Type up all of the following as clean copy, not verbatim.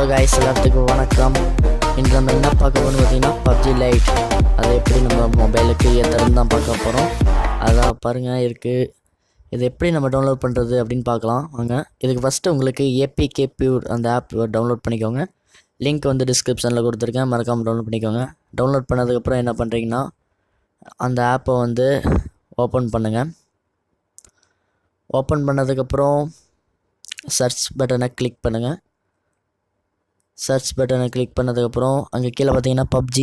guys, எல்லாத்துக்கும் வணக்கம். இன்று நம்ம என்ன பார்க்க போறோம்னு பார்த்தீங்கன்னா PUBG LITE அதை எப்படி நம்ம மொபைலுக்கு ஏற்றுறதுன்னு தான் பார்க்க போகிறோம். அதான் பாருங்கள் இருக்குது. இது எப்படி நம்ம டவுன்லோட் பண்ணுறது அப்படின்னு பார்க்கலாம் வாங்க. இதுக்கு ஃபஸ்ட்டு உங்களுக்கு APK Pure அந்த ஆப் டவுன்லோட் பண்ணிக்கோங்க. லிங்க் வந்து டிஸ்கிரிப்ஷனில் கொடுத்துருக்கேன், மறக்காமல் டவுன்லோட் பண்ணிக்கோங்க. டவுன்லோட் பண்ணதுக்கப்புறம் என்ன பண்ணுறீங்கன்னா அந்த ஆப்பை வந்து ஓப்பன் பண்ணுங்கள். ஓப்பன் பண்ணதுக்கப்புறம் சர்ச் பட்டனை கிளிக் பண்ணுங்கள். சர்ச் பட்டனை கிளிக் பண்ணதுக்கப்புறம் அங்கே கீழே பார்த்தீங்கன்னா PUBG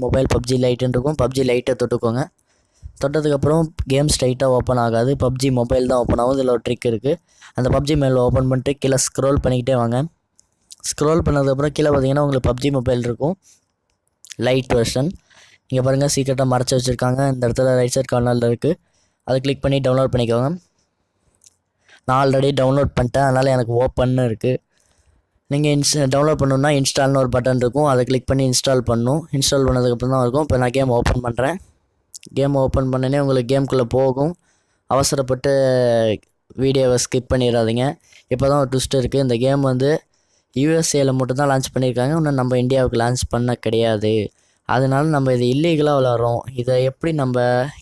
Mobile PUBG LITEன்னு இருக்கும். PUBG LITE தொட்டுக்கோங்க. தொட்டதுக்கப்புறம் கேம் ஸ்ட்ரைட்டாக ஓப்பன் ஆகாது, PUBG Mobile தான் ஓப்பன் ஆகும். இதில் ஒரு ட்ரிக் இருக்குது. அந்த PUBG Mobile ஓப்பன் பண்ணிட்டு கீழே ஸ்க்ரோல் பண்ணிக்கிட்டே வாங்க. ஸ்க்ரோல் பண்ணதுக்கப்புறம் கீழே பார்த்தீங்கன்னா உங்களுக்கு PUBG Mobile இருக்கும், லைட் வெர்ஷன். இங்கே பாருங்கள், சீக்கிரட்டாக மறைச்சி வச்சுருக்காங்க. இந்த இடத்துல ரைட் சைட் கார்னரில் இருக்குது. அதை கிளிக் பண்ணி டவுன்லோட் பண்ணிக்கோங்க. நான் ஆல்ரெடி டவுன்லோட் பண்ணிட்டேன், அதனால் எனக்கு ஓப்பன்னு இருக்குது. நீங்கள் டவுன்லோட் பண்ணணுன்னா இன்ஸ்டால்னு ஒரு பட்டன் இருக்கும், அதை கிளிக் பண்ணி இன்ஸ்டால் பண்ணணும். இன்ஸ்டால் பண்ணதுக்கப்புறம் தான் இருக்கும். இப்போ நான் கேம் ஓப்பன் பண்ணுறேன். கேம் ஓப்பன் பண்ணனே உங்களுக்கு கேம்குள்ளே போகும். அவசரப்பட்டு வீடியோவை ஸ்கிப் பண்ணிடாதீங்க. இப்போ தான் ஒரு ட்விஸ்ட் இருக்குது. இந்த கேம் வந்து USA மட்டும்தான் லான்ச் பண்ணியிருக்காங்க, இன்னும் நம்ம இந்தியாவுக்கு லான்ச் பண்ண கிடையாது. அதனால நம்ம இது இல்லீகலாக விளாட்றோம். இதை எப்படி நம்ம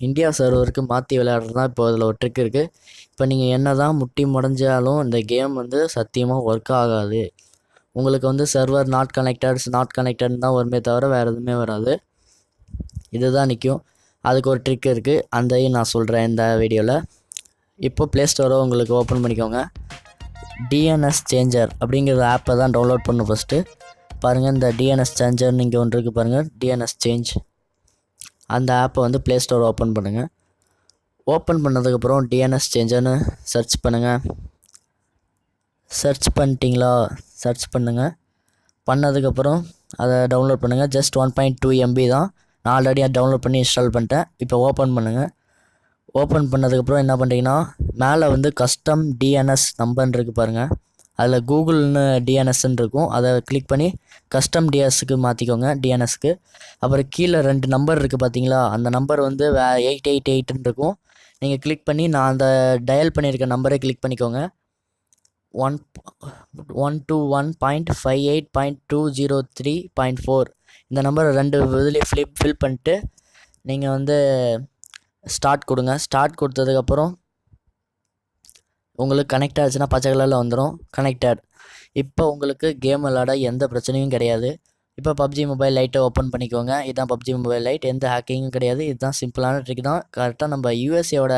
இந்தியா சர்வருக்கு மாற்றி விளையாடுறது தான் இப்போ அதில் ஒரு ட்ரிக் இருக்குது. இப்போ நீங்கள் என்ன தான் முட்டி முடைஞ்சாலும் இந்த கேம் வந்து சத்தியமாக ஒர்க் ஆகாது. உங்களுக்கு வந்து சர்வர் நாட் கனெக்டட்னு தான் வருமே தவிர வேறு எதுவுமே வராது. இதுதான் நிற்கும். அதுக்கு ஒரு ட்ரிக் இருக்குது, அதையும் நான் சொல்கிறேன் இந்த வீடியோவில். இப்போ ப்ளே ஸ்டோரை உங்களுக்கு ஓப்பன் பண்ணிக்கோங்க. DNS சேஞ்சர் அப்படிங்கிற ஆப்பை தான் டவுன்லோட் பண்ணணும் ஃபஸ்ட்டு. பாருங்கள், இந்த DNS சேஞ்சர்னு இங்கே ஒன்று இருக்குது பாருங்கள், DNS சேஞ்ச். அந்த ஆப்பை வந்து ப்ளே ஸ்டோர் ஓப்பன் பண்ணுங்கள். ஓப்பன் பண்ணதுக்கப்புறம் DNS சேஞ்சர்னு சர்ச் பண்ணுங்கள். சர்ச் பண்ணிட்டீங்களா? சர்ச் பண்ணுங்கள். பண்ணதுக்கப்புறம் அதை டவுன்லோட் பண்ணுங்கள். ஜஸ்ட் 1.2 MB தான். நான் ஆல்ரெடி அதை டவுன்லோட் பண்ணி இன்ஸ்டால் பண்ணிட்டேன். இப்போ ஓப்பன் பண்ணுங்கள். ஓப்பன் பண்ணதுக்கப்புறம் என்ன பண்ணுறீங்கன்னா மேலே வந்து கஸ்டம் DNS நம்பர்னு இருக்குது பாருங்கள். அதில் கூகுள்னு DNSன்னு இருக்கும். அதை கிளிக் பண்ணி கஸ்டம் DNSக்கு மாற்றிக்கோங்க, DNSக்கு. அப்புறம் கீழே 2 நம்பர் இருக்குது பார்த்தீங்களா, அந்த நம்பர் வந்து 888ன்னு இருக்கும். நீங்கள் கிளிக் பண்ணி நான் அந்த டயல் பண்ணியிருக்க நம்பரை கிளிக் பண்ணிக்கோங்க. 121.58.203.4 இந்த நம்பரை 2 இதுலேயும் ஃபில் பண்ணிட்டு நீங்கள் வந்து ஸ்டார்ட் கொடுங்க. ஸ்டார்ட் கொடுத்ததுக்கப்புறம் உங்களுக்கு கனெக்ட் ஆச்சுன்னா பச்சை கலரில் வந்துடும், கனெக்டட். இப்போ உங்களுக்கு கேம் விளாட எந்த பிரச்சனையும் கிடையாது. இப்போ PUBG Mobile LITE ஓப்பன் பண்ணிக்கோங்க. இதுதான் PUBG Mobile LITE. எந்த ஹேக்கிங்கும் கிடையாது. இதுதான் சிம்பிளான ட்ரிக் தான். கரெக்டாக நம்ம USAவோட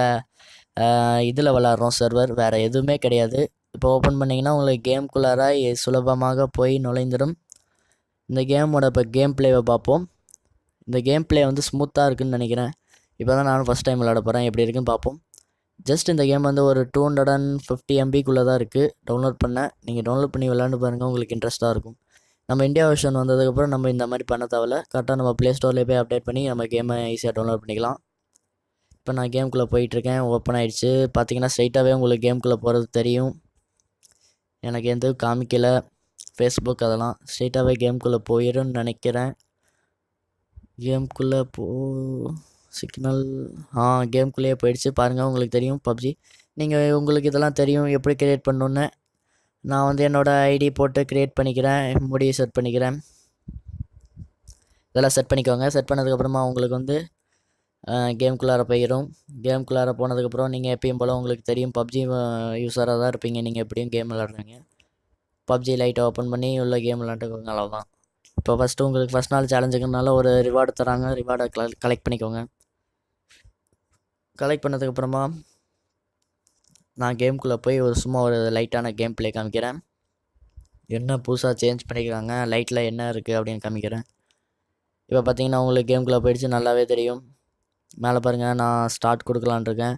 இதில் விளாட்றோம் சர்வர், வேறு எதுவுமே கிடையாது. இப்போ ஓப்பன் பண்ணிங்கன்னா உங்களுக்கு கேம்குள்ளார சுலபமாக போய் நுழைந்துடும். இந்த கேமோட இப்போ கேம் பிளேவை பார்ப்போம். இந்த கேம் பிளே வந்து ஸ்மூத்தாக இருக்குதுன்னு நினைக்கிறேன். இப்போ தான் நானும் ஃபஸ்ட் டைம் விளாட போகிறேன், எப்படி இருக்குன்னு பார்ப்போம். ஜஸ்ட் இந்த கேம் வந்து ஒரு 250 MBக்குள்ளே தான் இருக்குது. டவுன்லோட் பண்ணேன். நீங்கள் டவுன்லோட் பண்ணி விளாண்டு பாருங்கள், உங்களுக்கு இன்ட்ரெஸ்ட்டாக இருக்கும். நம்ம இந்தியா வெர்ஷன் வந்ததுக்கப்புறம் நம்ம இந்த மாதிரி பண்ண தேவையில்ல. கரெக்டாக நம்ம ப்ளே ஸ்டோர்லேயே போய் அப்டேட் பண்ணி நம்ம கேமை ஈஸியாக டவுன்லோட் பண்ணிக்கலாம். இப்போ நான் கேம்குள்ளே போயிட்டுருக்கேன். ஓப்பன் ஆகிடுச்சு. பார்த்தீங்கன்னா ஸ்ட்ரைட்டாகவே உங்களுக்கு கேம்குள்ளே போகிறது தெரியும். எனக்கு எந்த காமிக்கலை ஃபேஸ்புக் அதெல்லாம். ஸ்ட்ரைட்டாகவே கேம்குள்ளே போயிடும்னு நினைக்கிறேன். கேம்குள்ளே சிக்னல் கேம்குள்ளேயே போயிடுச்சு. பாருங்கள், உங்களுக்கு தெரியும் PUBG. நீங்கள் உங்களுக்கு இதெல்லாம் தெரியும் எப்படி க்ரியேட் பண்ணணுன்னு. நான் வந்து என்னோடய ஐடி போட்டு க்ரியேட் பண்ணிக்கிறேன், முடிவு செட் பண்ணிக்கிறேன். இதெல்லாம் செட் பண்ணிக்கோங்க. செட் பண்ணதுக்கப்புறமா உங்களுக்கு வந்து கேம்குள்ளார போயிடும். கேம்குள்ளார போனதுக்கப்புறம் நீங்கள் எப்பயும் போல் உங்களுக்கு தெரியும் PUBG யூஸராக தான் இருப்பீங்க. நீங்கள் எப்படியும் கேம் விளாட்றீங்க. PUBG LITE ஓப்பன் பண்ணி உள்ள கேம் விளாண்டுக்கோங்க, அவ்வளோதான். இப்போ ஃபஸ்ட்டு உங்களுக்கு ஃபஸ்ட் நாள் சேலஞ்சுக்குனால ஒரு ரிவார்டு தராங்க. ரிவார்டை கலெக்ட் பண்ணிக்கோங்க. கலெக்ட் பண்ணதுக்கப்புறமா நான் கேம்குள்ளே போய் சும்மா ஒரு லைட்டான கேம் பிளே காமிக்கிறேன். என்ன புதுசாக சேஞ்ச் பண்ணிக்கிறாங்க, லைட்டில் என்ன இருக்குது அப்படின்னு காமிக்கிறேன். இப்போ பார்த்தீங்கன்னா உங்களுக்கு கேம்குள்ளே போயிடுச்சு, நல்லாவே தெரியும். மேலே பாருங்கள், நான் ஸ்டார்ட் கொடுக்கலான் இருக்கேன்.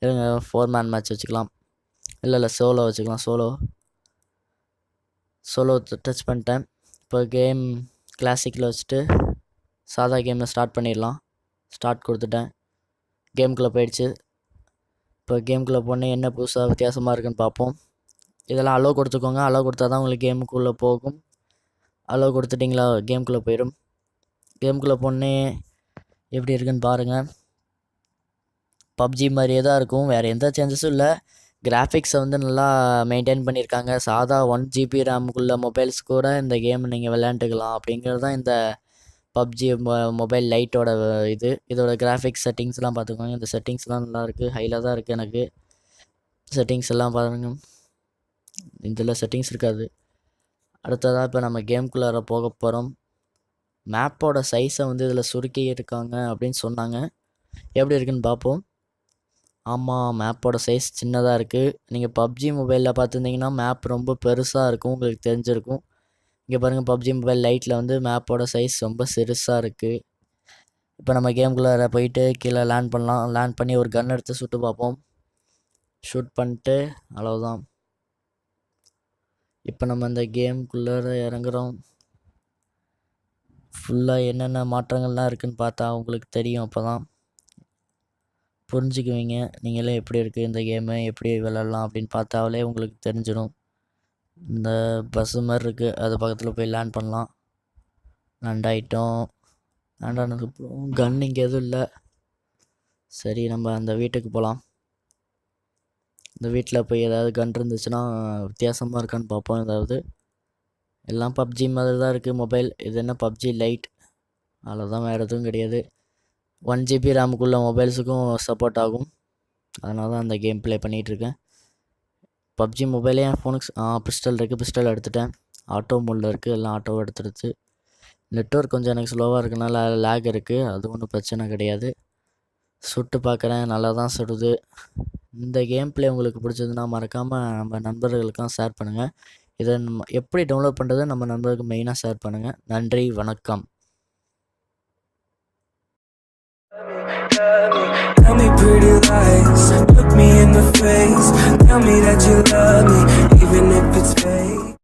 இருங்க, 4 man மேட்ச் வச்சுக்கலாம். இல்லை சோலோ வச்சுக்கலாம். சோலோ டச் பண்ணிட்டேன். இப்போ கேம் கிளாசிக்கில் வச்சுட்டு சாதா கேமில் ஸ்டார்ட் பண்ணிடலாம். ஸ்டார்ட் கொடுத்துட்டேன். கேம்குள்ளே போயிடுச்சு. இப்போ கேம்குள்ளே போனே என்ன புதுசாக வித்தியாசமாக இருக்குன்னு பார்ப்போம். இதெல்லாம் அலோவ் கொடுத்துக்கோங்க. அலோவ் கொடுத்தா தான் உங்களுக்கு கேமுக்குள்ளே போகும். அலோவ் கொடுத்துட்டிங்களா, கேம்குள்ளே போயிடும். கேம்குள்ளே போனே எப்படி இருக்குன்னு பாருங்கள். PUBG மாதிரியே தான் இருக்கும், வேறு எந்த சேஞ்சஸும் இல்லை. கிராஃபிக்ஸை வந்து நல்லா மெயின்டைன் பண்ணியிருக்காங்க. சாதா 1 GB ரேமுக்குள்ள மொபைல்ஸ் கூட இந்த கேம் நீங்கள் விளையாண்டுக்கலாம் அப்படிங்கிறது தான் இந்த பப்ஜி மொபைல் லைட்டோட இதோட கிராஃபிக்ஸ் செட்டிங்ஸ்லாம் பார்த்துக்கோங்க. இந்த செட்டிங்ஸ்லாம் நல்லாயிருக்கு, ஹையில் தான் இருக்குது. எனக்கு செட்டிங்ஸ் எல்லாம் பாருங்க, இதில் செட்டிங்ஸ் இருக்காது. அடுத்ததாக இப்போ நம்ம கேம்குள்ளார போக போகிறோம். மேப்போட சைஸை வந்து இதில் சுருக்கி இருக்காங்க அப்படின்னு சொன்னாங்க. எப்படி இருக்குன்னு பார்ப்போம். ஆமாம், மேப்போட சைஸ் சின்னதாக இருக்குது. நீங்கள் பப்ஜி மொபைலில் பார்த்துருந்தீங்கன்னா மேப் ரொம்ப பெருசாக இருக்கும், உங்களுக்கு தெரிஞ்சிருக்கும். இங்கே பாருங்கள், பப்ஜி மொபைல் லைட்டில் வந்து மேப்போட சைஸ் ரொம்ப சிறுசாக இருக்குது. இப்போ நம்ம கேம்குள்ளே போயிட்டு கீழே லேண்ட் பண்ணலாம். லேண்ட் பண்ணி ஒரு கன் எடுத்து சுட்டு பார்ப்போம். ஷூட் பண்ணிட்டு அவ்வளோதான். இப்போ நம்ம இந்த கேம்குள்ளே இறங்குறோம். ஃபுல்லாக என்னென்ன மாற்றங்கள்லாம் இருக்குதுன்னு பார்த்தா உங்களுக்கு தெரியும். அப்போ தான் புரிஞ்சுக்குவீங்க. நீங்களே எப்படி இருக்குது இந்த கேமு, எப்படி விளாட்லாம் அப்படின்னு பார்த்தாலே உங்களுக்கு தெரிஞ்சிடும். இந்த பஸ்ஸு மாதிரி இருக்குது, அது பக்கத்தில் போய் லேண்ட் பண்ணலாம். லேண்ட் ஆகிட்டோம். லேண்ட் ஆனதுக்கப்புறம் கன் இங்கே எதுவும் இல்லை. சரி, நம்ம அந்த வீட்டுக்கு போகலாம். இந்த வீட்டில் போய் ஏதாவது கன் இருந்துச்சுன்னா வித்தியாசமாக இருக்கான்னு பார்ப்போம். ஏதாவது எல்லாம் பப்ஜி மாதிரி தான் இருக்குது மொபைல். இது என்ன பப்ஜி லைட், அவ்வளோதான், வேறு எதுவும் கிடையாது. 1 GB ரேமுக்குள்ள மொபைல்ஸுக்கும் சப்போர்ட் ஆகும். அதனால தான் அந்த கேம் ப்ளே பண்ணிகிட்ருக்கேன். பப்ஜி மொபைலே என் ஃபோனுக்கு பிஸ்டல் இருக்குது, பிஸ்டல் எடுத்துட்டேன். ஆட்டோ மோடில் இருக்குது, எல்லாம் ஆட்டோவை எடுத்துடுச்சு. நெட்ஒர்க் கொஞ்சம் எனக்கு ஸ்லோவாக இருக்கனால லேக் இருக்குது, அது ஒன்றும் பிரச்சனை கிடையாது. சுட்டு பார்க்குறேன், நல்லா தான் சுடுது. இந்த கேம் ப்ளே உங்களுக்கு பிடிச்சதுன்னா மறக்காமல் நம்ம நண்பர்களுக்கெல்லாம் ஷேர் பண்ணுங்கள். இதை எப்படி டவுன்லோட் பண்ணுறது நம்ம நண்பர்களுக்கு மெயினாக ஷேர் பண்ணுங்கள். நன்றி, வணக்கம். Tell me pretty lies, look me in the face. Tell me that you love me, even if it's fake.